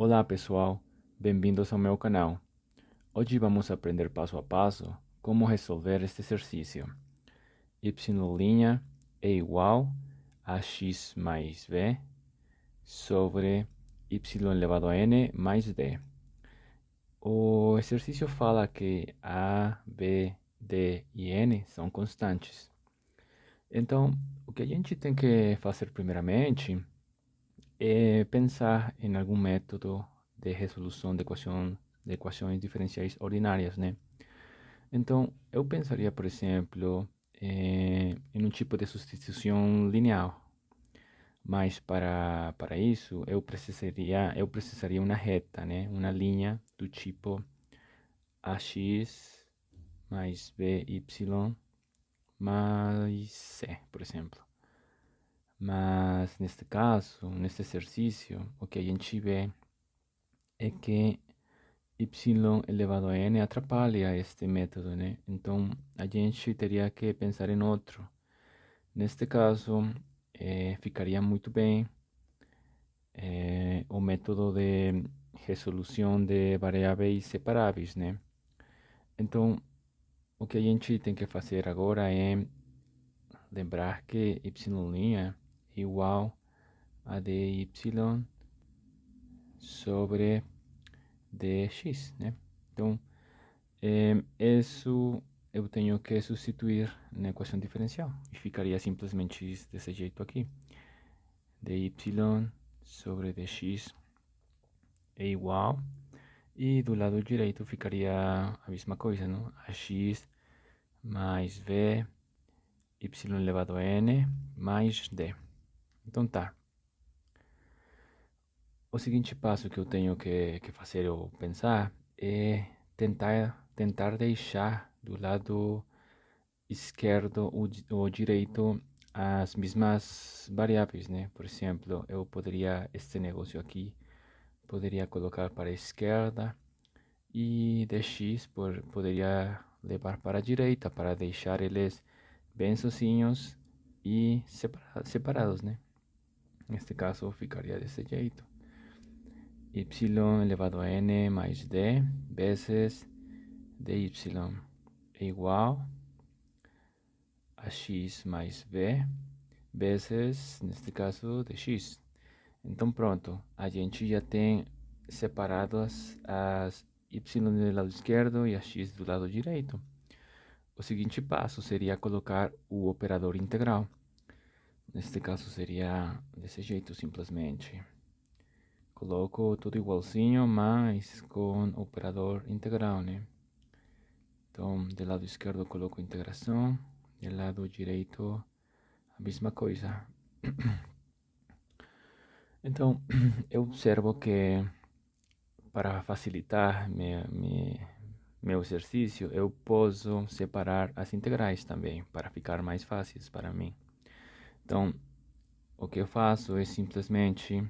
Olá pessoal, bem-vindos ao meu canal. Hoje vamos aprender passo a passo como resolver este exercício. Y' é igual a x mais b sobre y elevado a n mais d. O exercício fala que a, b, d e n são constantes. Então, o que a gente tem que fazer primeiramente é pensar em algum método de resolução de equações diferenciais ordinárias, né? Então, eu pensaria, por exemplo, em um tipo de substituição linear, mas para isso eu precisaria uma reta, né? Uma linha do tipo ax mais by mais c, por exemplo. Mas neste caso, neste exercício, o que a gente vê é que y elevado a n atrapalha este método, né? Então a gente teria que pensar em outro. Neste caso, ficaria muito bem o método de resolução de variáveis separáveis, né? Então, o que a gente tem que fazer agora é lembrar que y' é igual a dy sobre dx, né? Então, isso eu tenho que substituir na equação diferencial e ficaria simplesmente desse jeito aqui. dy sobre dx é igual, e do lado direito ficaria a mesma coisa, não? Ax mais v y elevado a n mais d. Então tá. O seguinte passo que eu tenho que fazer ou pensar é tentar deixar do lado esquerdo ou direito as mesmas variáveis, né? Por exemplo, eu poderia, este negócio aqui, poderia colocar para a esquerda e dx poderia levar para a direita para deixar eles bem sozinhos e separados, né? Neste caso ficaria desse jeito. Y elevado a n mais d vezes dy é igual a x mais b vezes, neste caso, dx. Então pronto, a gente já tem separadas as y do lado esquerdo e a x do lado direito. O seguinte passo seria colocar o operador integral. Neste caso seria desse jeito simplesmente. Coloco tudo igualzinho, mas com operador integral, né? Então, do lado esquerdo coloco integração, do lado direito a mesma coisa. Então, eu observo que para facilitar meu exercício, eu posso separar as integrais também, para ficar mais fáceis para mim. Então, o que eu faço é simplesmente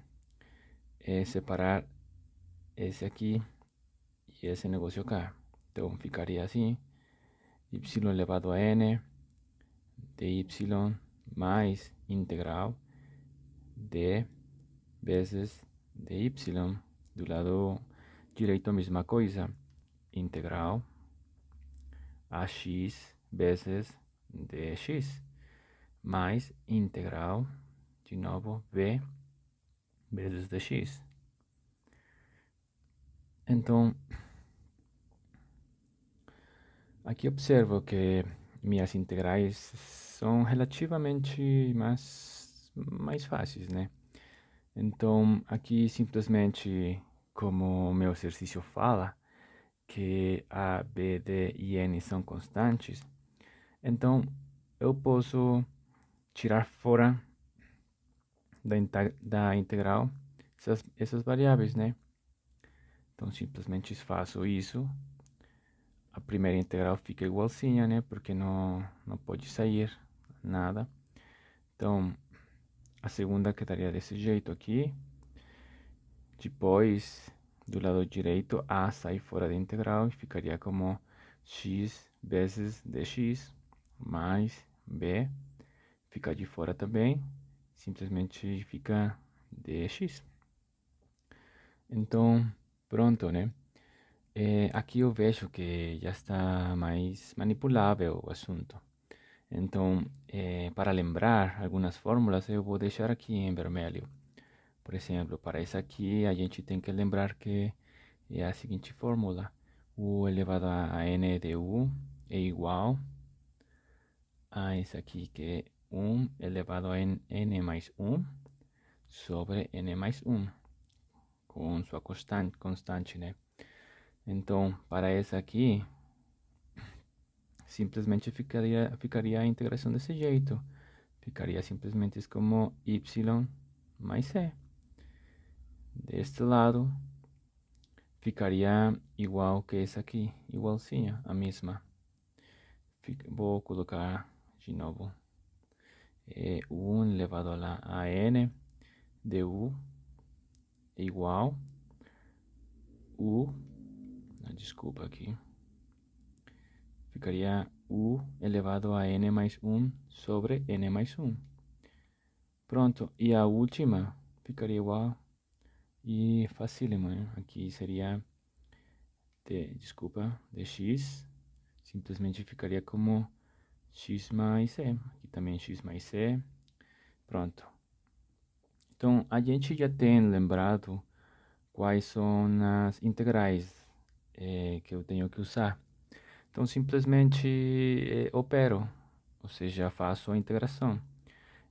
separar esse aqui e esse negócio cá. Então, ficaria assim, y elevado a n dy mais integral d vezes dy. Do lado direito a mesma coisa, integral ax vezes dx mais integral, de novo, v vezes dx. Então, aqui observo que minhas integrais são relativamente mais fáceis, né? Então, aqui simplesmente, como o meu exercício fala, que a, b, d e n são constantes, então eu posso tirar fora da integral essas variáveis, né? Então, simplesmente faço isso. A primeira integral fica igualzinha, né? Porque não pode sair nada. Então, a segunda quedaria desse jeito aqui. Depois, do lado direito, a sai fora da integral e ficaria como x vezes dx mais b. Fica de fora também. Simplesmente fica dx. Então, pronto, né? Aqui eu vejo que já está mais manipulável o assunto. Então, para lembrar algumas fórmulas, eu vou deixar aqui em vermelho. Por exemplo, para essa aqui, a gente tem que lembrar que é a seguinte fórmula. U elevado a n de u é igual a essa aqui, que é 1 elevado a n mais 1 sobre n mais 1, com sua constante, né? Então, para essa aqui, simplesmente ficaria a integração desse jeito. Ficaria simplesmente como y mais c. Deste lado, ficaria igual que essa aqui, igualzinha, a mesma. Vou colocar de novo 1 elevado a n de u igual u, desculpa aqui, ficaria u elevado a n mais 1 sobre n mais 1. Pronto, e a última ficaria igual e facílimo, né? Aqui seria de x, simplesmente ficaria como x mais c, aqui também x mais c, pronto. Então, a gente já tem lembrado quais são as integrais que eu tenho que usar. Então, simplesmente opero, ou seja, faço a integração.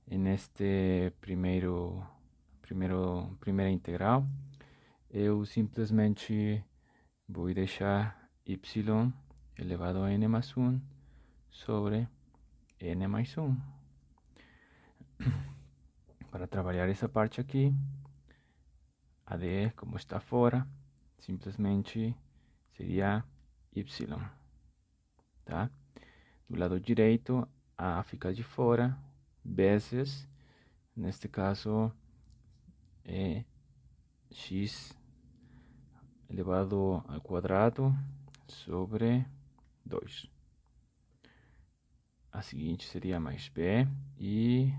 E neste primeira integral, eu simplesmente vou deixar y elevado a n mais 1 sobre n mais 1. Para trabalhar essa parte aqui, a d, como está fora, simplesmente seria y, tá? Do lado direito, a fica de fora, vezes, neste caso, é x elevado ao quadrado sobre 2. A seguinte seria mais b e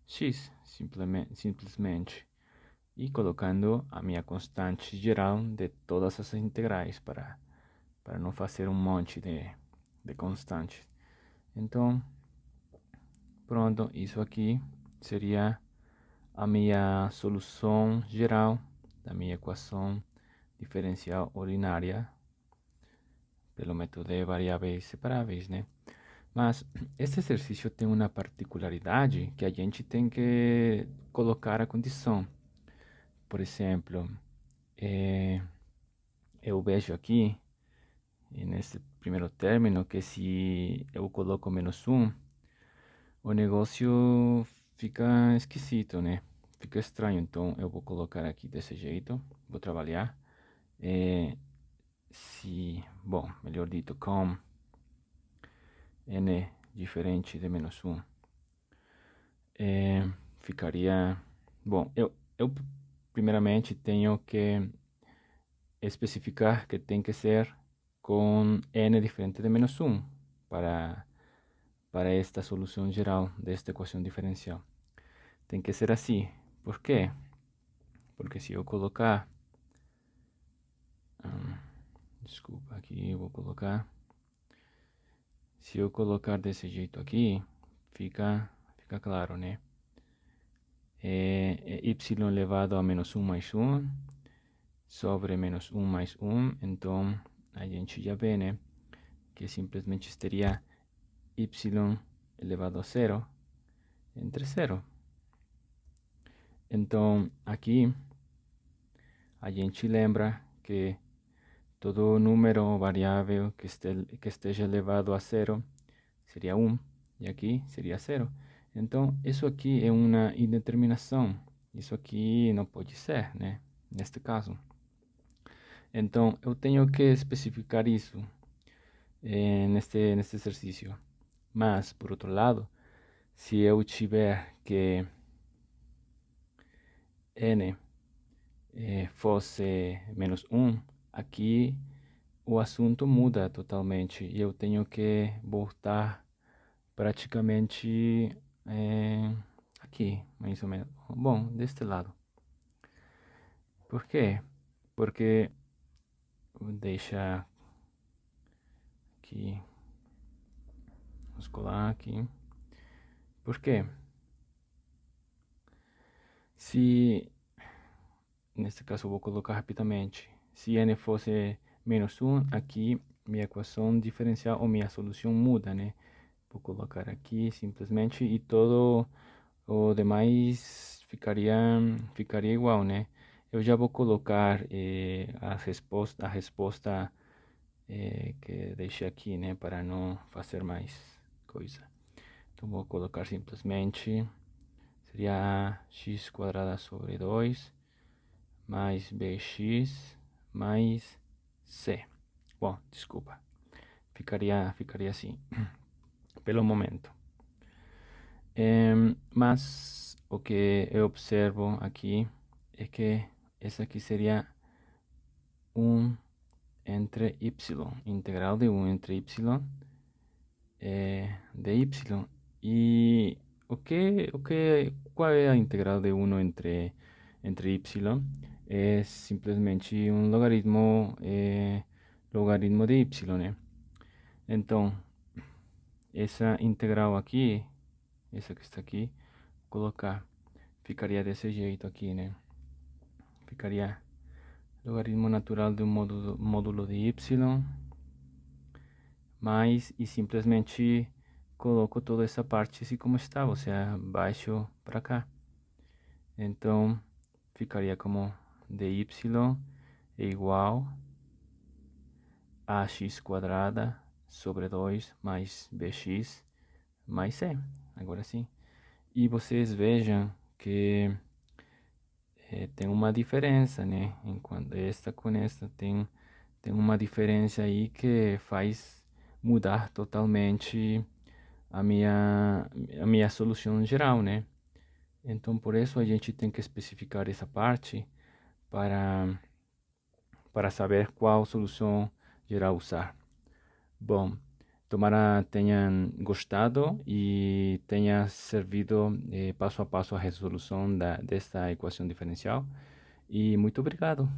x, simplesmente. E colocando a minha constante geral de todas essas integrais para não fazer um monte de constantes. Então, pronto, isso aqui seria a minha solução geral da minha equação diferencial ordinária pelo método de variáveis separáveis, né? Mas esse exercício tem uma particularidade que a gente tem que colocar a condição. Por exemplo, eu vejo aqui, nesse primeiro término, que se eu coloco menos 1, o negócio fica esquisito, né? Fica estranho. Então, eu vou colocar aqui desse jeito, vou trabalhar. Bom, melhor dito, com n diferente de menos 1, ficaria... Bom, eu primeiramente tenho que especificar que tem que ser com n diferente de menos 1 para esta solução geral desta equação diferencial. Tem que ser assim. Por quê? Porque se eu colocar... desculpa, aqui eu vou colocar... Se eu colocar desse jeito aqui, fica claro, né? Y elevado a menos 1 mais 1 sobre menos 1 mais 1. Então, a gente já vê, né? Que simplesmente seria y elevado a 0 entre 0. Então, aqui, a gente lembra que todo número variável que esteja elevado a 0 seria 1, e aqui seria 0. Então, isso aqui é uma indeterminação. Isso aqui não pode ser, né? Neste caso. Então, eu tenho que especificar isso neste exercício. Mas, por outro lado, se eu tiver que n fosse menos 1, aqui o assunto muda totalmente e eu tenho que voltar praticamente aqui, mais ou menos. Bom, deste lado. Por quê? Porque vou deixar aqui, vamos colar aqui. Por quê? Se, neste caso eu vou colocar rapidamente, se n fosse menos 1, aqui minha equação diferencial ou minha solução muda, né? Vou colocar aqui simplesmente e todo o demais ficaria igual, né? Eu já vou colocar a resposta que deixei aqui, né? Para não fazer mais coisa. Então vou colocar simplesmente, seria x quadrada sobre 2 mais bx mais c. Bom, desculpa. Ficaria assim, pelo momento. Mas o que eu observo aqui é que essa aqui seria 1 entre y, integral de 1 entre y de y. E qual é a integral de 1 entre y? É simplesmente um logaritmo de y, né? Então, essa integral aqui, essa que está aqui, vou colocar, ficaria desse jeito aqui, né? Ficaria logaritmo natural de um módulo de y, mais, e simplesmente coloco toda essa parte assim como está, ou seja, baixo para cá. Então, ficaria como dy é igual a x quadrada sobre 2 mais bx mais c. Agora sim. E vocês vejam que tem uma diferença, né? Enquanto esta com esta tem uma diferença aí que faz mudar totalmente a minha solução geral, né? Então, por isso a gente tem que especificar essa parte para, para saber qual solução geral usar. Bom, tomara tenham gostado e tenha servido passo a passo a resolução desta equação diferencial. E muito obrigado.